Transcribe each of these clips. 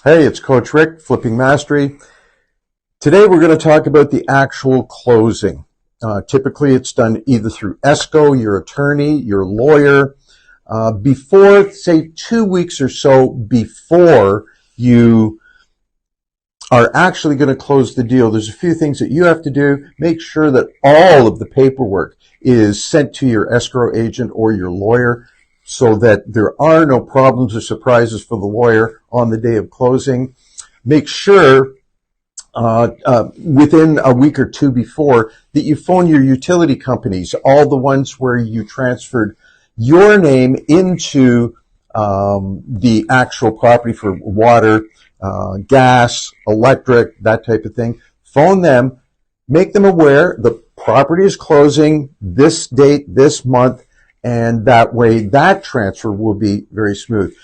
Hey, it's Coach Rick, Flipping Mastery. Today we're going to talk about the actual closing. Typically it's done either through escrow, your attorney, your lawyer, before, say, 2 weeks or so before you are actually going to close the deal. There's a few things that you have to do. Make sure that all of the paperwork is sent to your escrow agent or your lawyer, so that there are no problems or surprises for the lawyer on the day of closing. Make sure within a week or two before that you phone your utility companies, all the ones where you transferred your name into the actual property for water, gas, electric, that type of thing. Phone them, make them aware the property is closing this date, this month, and that way that transfer will be very smooth.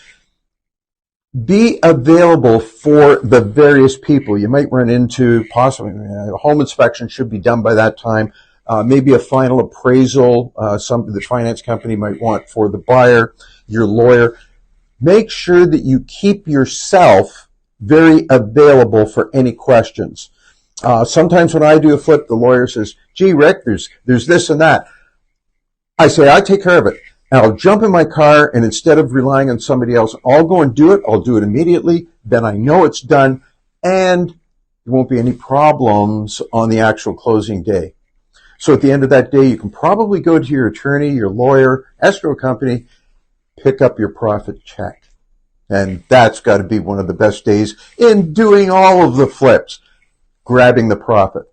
Be available for the various people. You might run into possibly a home inspection should be done by that time. Maybe a final appraisal, something the finance company might want for the buyer, your lawyer. Make sure that you keep yourself very available for any questions. Sometimes when I do a flip, the lawyer says, gee, Rick, there's this and that. I say, I take care of it. And I'll jump in my car, and instead of relying on somebody else, I'll go and do it. I'll do it immediately. Then I know it's done, and there won't be any problems on the actual closing day. So at the end of that day, you can probably go to your attorney, your lawyer, escrow company, pick up your profit check. And that's got to be one of the best days in doing all of the flips, grabbing the profit.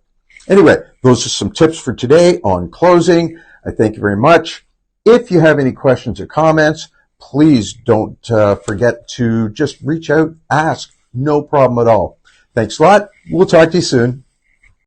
Anyway, those are some tips for today on closing. I thank you very much. If you have any questions or comments, please don't forget to just reach out, ask. No problem at all. Thanks a lot. We'll talk to you soon.